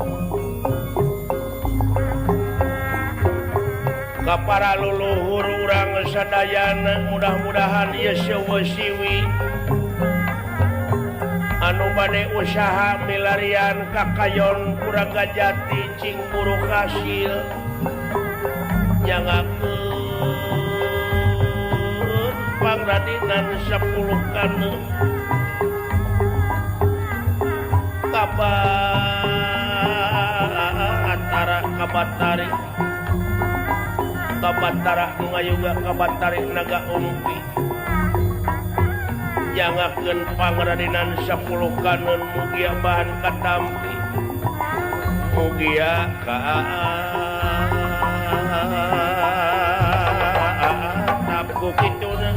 ka para luluhur urang sadayana mudah-mudahan ieu seueuh anu bade usaha milarian kakayon Kuraga Jati cing buru kasil nyangakeun pangradinan 10 kana kabatara ngayuga kabatari naga umpi jangakeun pangradinan 10 kana mugia bahan katampi mugia ka tapku kituna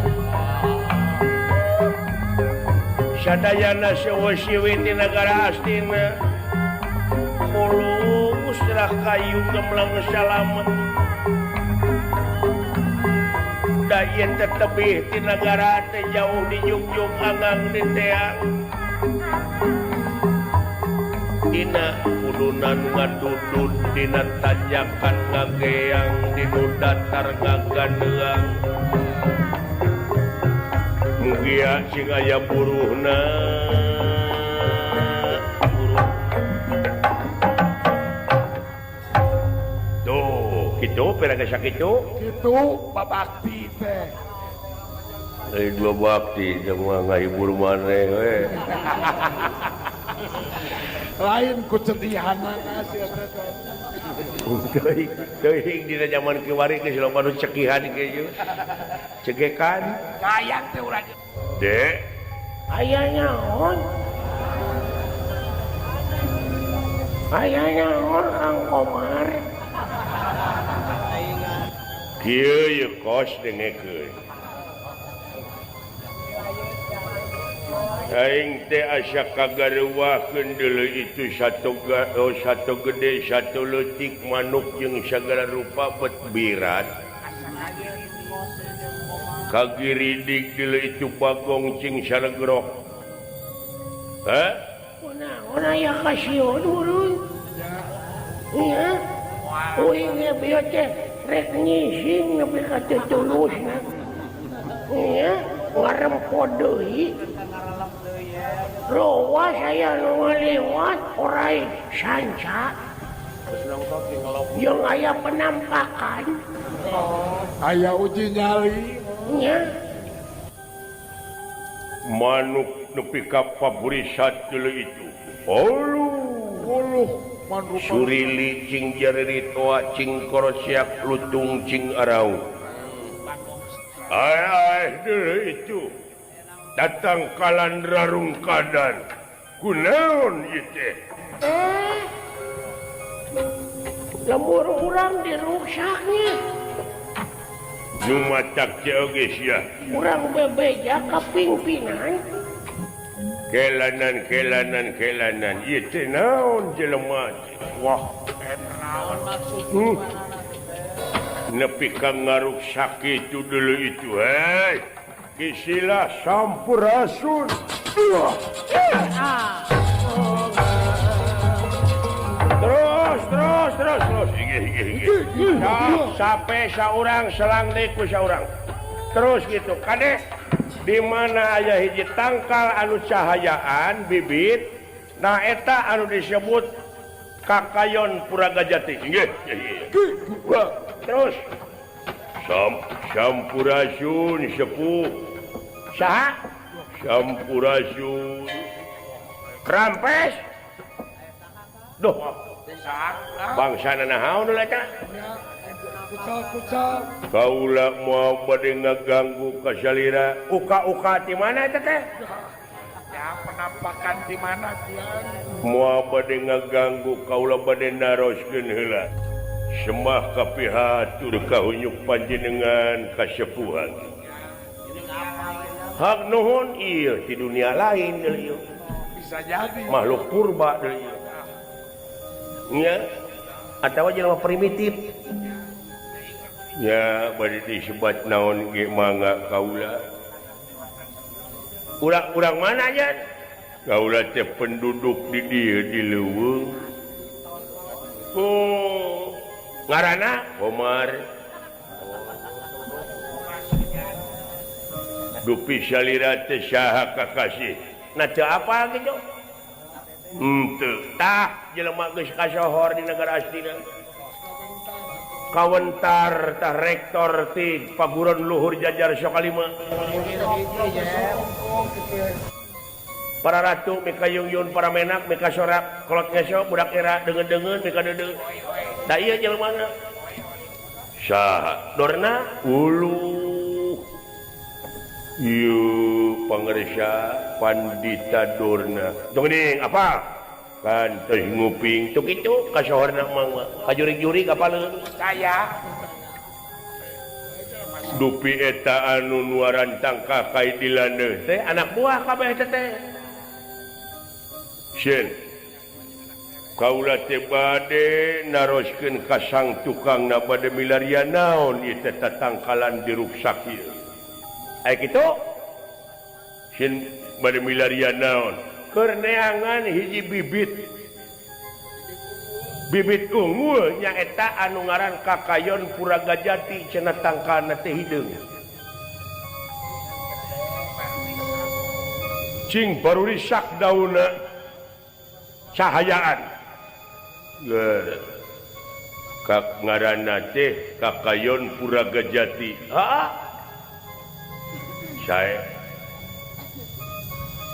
sadayana seueuh di negara astina mulus rah kayu gemlang salamet da ieu teh tebih ti nagara teh jauh di Yuk angang di teang. Dina kudunan ngadudud dina tanjakan ngageang dinu datar ngagadeang. Mugia sing aya buruhna gitu, peraga sakitu. Gitu, Pak Bakti teh. Dari dua bakti, semua ngahibur maneh we. Lain ku cedihanan sih teh. Teuing dina zaman kiwari geus loba nu cekihan kieu. Cegekan. Kayang teh urang. Dek, Aya naon? Aya naon Kang Komar? kieu ye kos dengekeun. Aing teh asa kagaruwakeun deuleu itu satu gede satu leutik manuk jeung sagala rupa bet birat. Kagiridik deuleu itu bagong cing salegrok. Hah? Kunaon aya kasiun urang? Iya. Uing ge bieu teh rek nyising nepi ka tulusna. Iya, ngarempod deui. Rowa saya nu ngaliwat orai sanca. Yang aya penampakan. Aya uji nyali. Nya. Manuk nepi ka paburisat deuleu itu. Manuk Surili cing jareri toa cing korosiak lutung cing arau. Ay deuleu itu. Datang kalandra rungkadan. Kunaon ieu teh? Lemur urang dirusaknya. Nu matak teh oge sia. Urang bebeja ka pingpinan. Kelanan. Ieu teh naon jelema? Wah, Naon maksud? nepi ka ngaruksak itu deuleu itu. Hei, kisilah sampurasun. Terus. Sampai saurang selang deui ku saurang. Terus gitu. Kade di mana aya hiji tangkal anu cahayaan bibit, nah eta anu disebut Kakayon Puragajati. Nggih. Terus Sampurasun sepuh. Saha? Sampurasun. Krampes. Duh. Bangsa naon ulah eta? Kucal. Kaula moal bade ngaganggu ka salira. Uka-uka di mana eta teh? Ya penampakan di mana kian? Moal bade ngaganggu kaula bade naroskeun heula. Semah kapihatur kahunyuk panjenengan kasepuhan. Hak nuhun ieu di dunia lain deuleu. Bisa jadi. Makhluk purba deuleu. Nya atawa jelema primitif. Ya, bade disebat naon ge mangga kaula. Urang mana jan? Kaula teh penduduk di dieu di leuweung. Ngaranna Komar. Dupi salira teh saha kakasih. Nah teu apa gitu? Teu. Tah jelema geus kasohor di negara astina. Kawentar tah rektor ti paguron luhur jajar Sokalima. Para ratu mika yung para menak mika sorak kolot ngeso budak era dengen-dengen mika deudeu. Da ieu jelema. Saha? Dorna ulu. Ieu pangaresa Pandita Dorna. Tunggu apa? Kan teh nguping tuk itu kasohorna mah kajurig-jurig apaleun Saya dupi eta anu nuaran tangka kai dilaneuh teh anak buah kabeh teh. Sieun. Kaula teh bade naroskeun ka sang tukang na bade milarian naon ieu teh tatangkalan diruksak ieu. Aya kitu? Sin bade milarian naon? Keur neangan hiji bibit. Bibit unggul nyaeta anu ngaran Kakayon Puragajati cenah tangkalna teh hideung. Cing baru risak daunna cahayaan. Kak ngaranna teh Kakayon Puragajati. Sae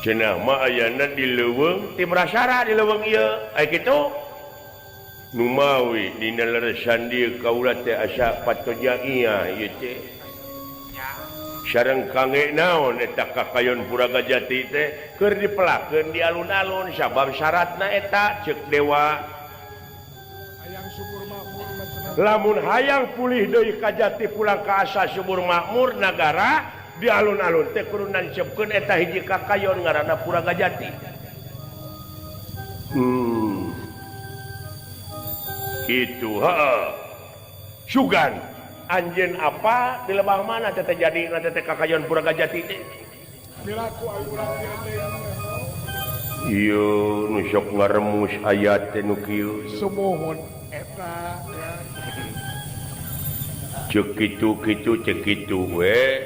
cenah mah ayana di leuweung ti Brasara di leuweung ieu. Aya kitu? Nu mawi dina leresan dieu kaula teh asa patoja iya ieu teh. Sareng kangge naon eta Kakayon Puragajati teh keur dipelakeun di alun-alun sabab syaratna eta ceuk dewa. Lamun hayang pulih deui ka jati pulang ka asa subur makmur nagara di alun-alun teh kudu nancepkeun eta hiji Kakayon ngaranna Puragajati. Kitu Sugan anjeun apa di lembah mana teh jadi teh Kakayon Puragajati teh? Milaku urang Ieu nu sok ngaremus ayat teh nu kieu. Sumuhun eta Cek kitu cek kitu we.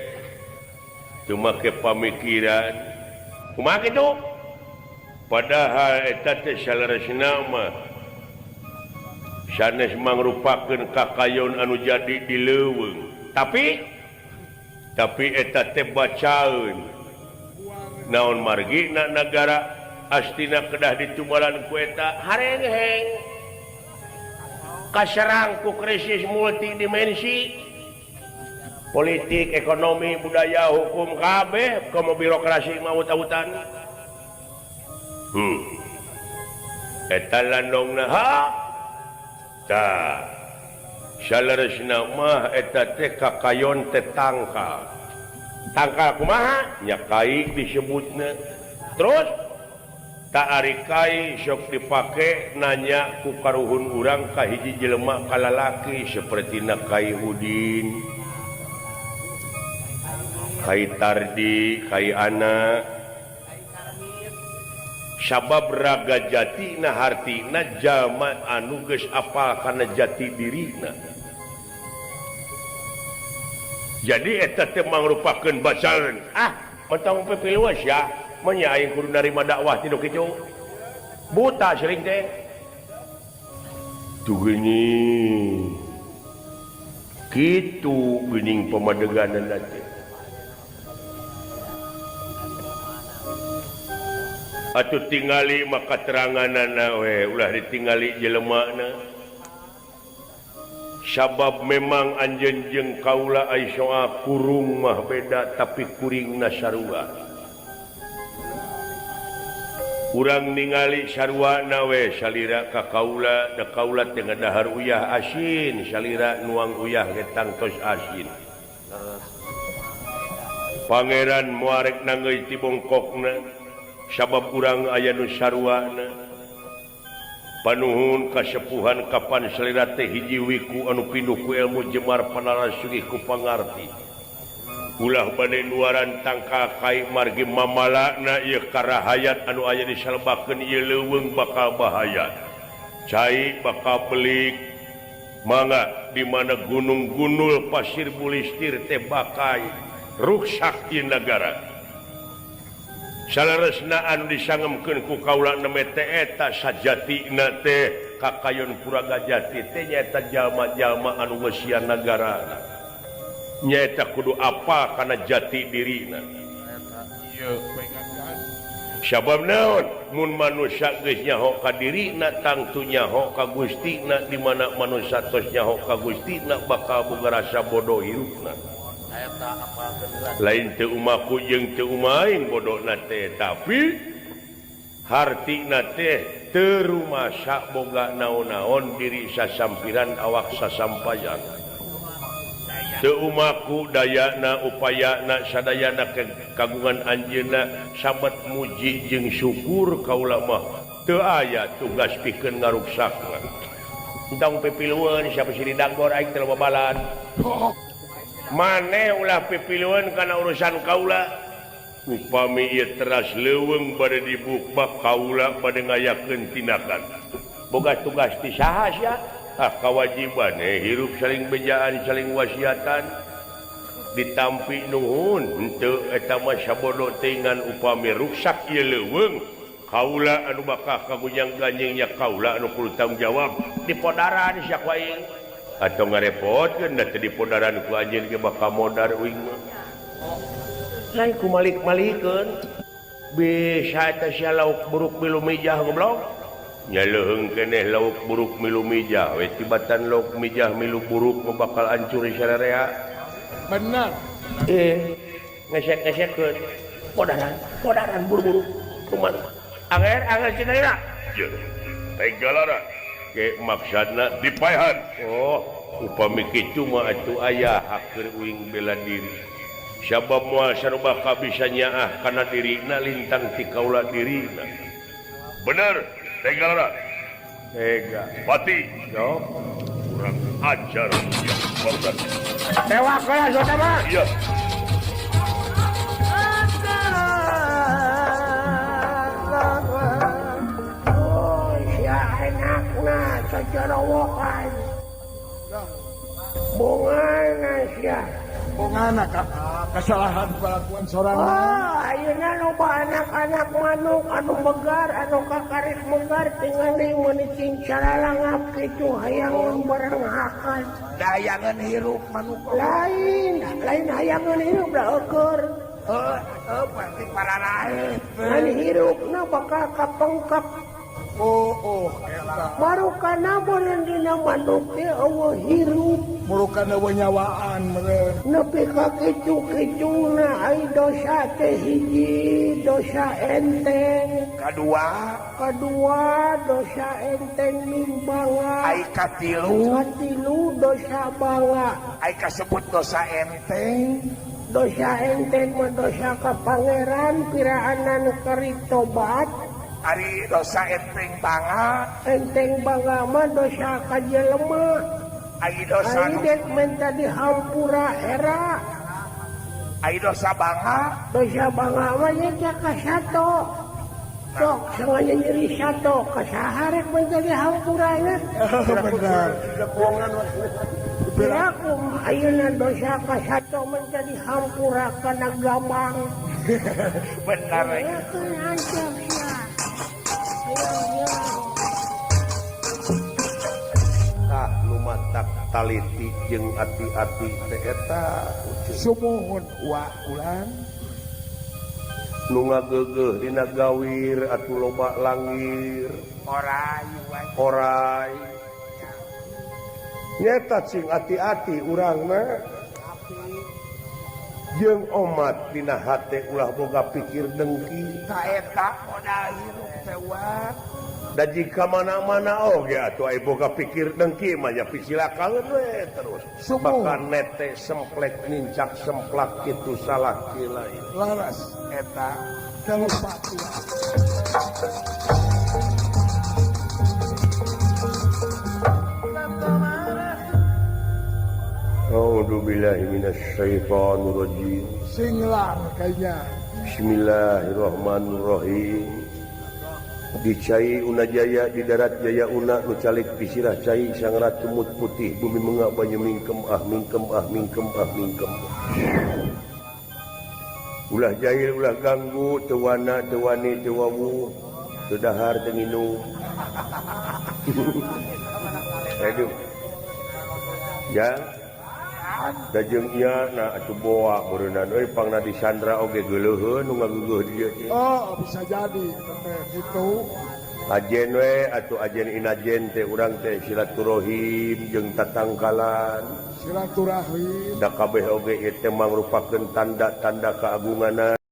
Cuma ke pamikiran. Kumaha kitu? Padahal eta teh salaresna mah sanes mangrupakeun Kakayon anu jadi di leuweung. Tapi eta teh bacaeun. Naon margina nagara astina kedah ditumbalan ku eta harengheng. Kaserang ku krisis multidimensi. Politik, ekonomi, budaya, hukum kabeh, komo birokrasi maut-autan. Eta landongna tah salaresna mah eta teh Kakayon teh tangkal. Tangkal kumaha? Nya kai disebutna. Terus tak ari kai sok dipake nanya ku karuhun urang ka hiji jelema kalalaki sapertina Kai Udin, Kai Tardi, Kai Ana. Sabab raga jati na hartina jalma anu geus apal kana jati dirina. Jadi eta teh mangrupakeun bacaan. Mentang pepiluas ya, nya aing kudu narima dakwah ti kitu. Buta sering teh. Tu geuning. Kitu geuning pamadeganana teh. Atuh tingali maka teranganana we ulah ditingali jelemana. Sabab memang anjeun jeung kaula Aisyah kurung mah beda tapi kuringna sarua. Urang ningali sarwana we salira ka kaula da kaula teh ngadahar uyah asin salira nuang uyah ge tangtos asin. Pangeran muarek nangeui ti bongkokna. Sabab urang aya nu sarwana panuhun kasepuhan kapan salira teh hiji wiku anu pinuh ku ilmu jemar panarasugih ku pangarti. Ulah bade nuaran tangka kai margi mamalana ieu karahayat anu aya disalebakeun ieu leuweung bakal bahaya. Cai bakal belik mangga di mana gunung-gunul pasir bulistir teh bakai ruksak di negara. Salaresna anu disangemkeun ku kaula nemete eta sajatina teh Kakayon Puragajati teh nyaeta jalma-jalma anu geus sian nagarana. Nyaeta kudu apa kana jati dirina. Sabab naon mun manusia geus nyaho ka dirina tangtu nyaho ka Gustina di mana manusia tos nyaho ka Gustina bakal boga rasa bodoh hirupna. Lain teu umaku jeung teu umaing bodona teh tapi hartina teh teu rumasa boga naon-naon diri sasampiran awak sasampayan. Teu umaku dayana upayana sadayana kagungan anjeunna sabat muji jeung syukur kaula mah teu aya tugas pikeun ngaruksak entong pipilueun siapa si didagor aing teu babalan maneh ulah pipilueun kana urusan kaula upami ieu teras leuweung bade dibukbak kaula bade ngayakeun tindakan boga tugas ti saha sia kewajiban hirup saling bejaan saling wasiatan ditampi nuhun henteu eta mah sabodo teuingan upami ruksak ieu leuweung kaula anu bakal kagunyang ganjingnya kaula anu kudu tanggung jawab dipodaran sia ku aing atuh ngarepotkeun da teu dipodaran ku anjeun ge bakal modar uing mah lain ku malik-malikeun bisa eta sia lauk buruk milu mijah goblok nya leuheung keneh lauk buruk milu mijah we tibatan lauk mijah milu buruk mah bakal hancur sararea bener ngesek-ngesekkeun podaran buru-buru kumaha anger cenah ya tegalara ke maksudna dipaehan oh upami kitu mah atuh aya hak keur uing bela diri sabab moal sarua kabisa nyaah kana dirina lintang ti kaula dirina bener tegalara tega pati yo kurang ajar ya barusan tewak lah zona mah iya enakna secara wakan bungana sia bungana kesalahan pelakuan seorang ayeuna loba anak-anak manuk anu megar anu kakarik megar tingali menicing calalangap kitu hayang barang hakan dayangan hirup manuk lain hayangan hirup da eukeur pasti para lain hirupna bakal kapengkap baru kana bolen dina manuk teh eueuh hirup murukana nyawaan meureun nepi ka kicu-kicuna ai dosa teh hiji dosa enteng kadua dosa enteng mimbangan ai katilu dosa bangga ai kasebut dosa enteng mah dosa ka pangeran piraanan kerik tobat ari dosa enteng bangga mah dosa ka jelema ai dosa dek menta dihampura era ai dosa bangga mah nya ka sato sok sengaja nyeri sato ka saharek menta dihampura nya benar berakum ayeuna dosa ka sato menta dihampura kana gamang benar ya tah lumatak taliti jeung ati-ati teh eta sumuhun wa ulan nu ngageugeuh dina gawir atuh loba langir orai nyata cing ati-ati urangna jeung omat dina hate ulah boga pikir dengki ka eta modal hirup tewat da jika mana-mana oge atuh aya boga pikir dengki mah nya picilakaeun we terus bakal nete semplek nincak semplak kitu salaki lain laras eta kalau patu A'udzubillahi minasyaitonirrajim. Singlang kayaknya. Bismillahirrahmanirrahim. Dicai una jaya di darat jaya una nu calik pisirah cai sang ratu mut putih bumi mengak banyu mingkem mingkem. Ulah jahil ulah ganggu teu wana teu wani teu wawu teu dahar teu nginum. Aduh. Ya dajeng nya na atuh boa beureunan euy pangna disandra oge geuleuheun nu ngaguguh dieu teh. Oh, bisa jadi gitu. Ajen we atuh ajen inajen teh urang teh silaturahim jeung tatangkalan. Silaturahim. Da kabeh oge ieu teh mangrupakeun tanda-tanda keagunganan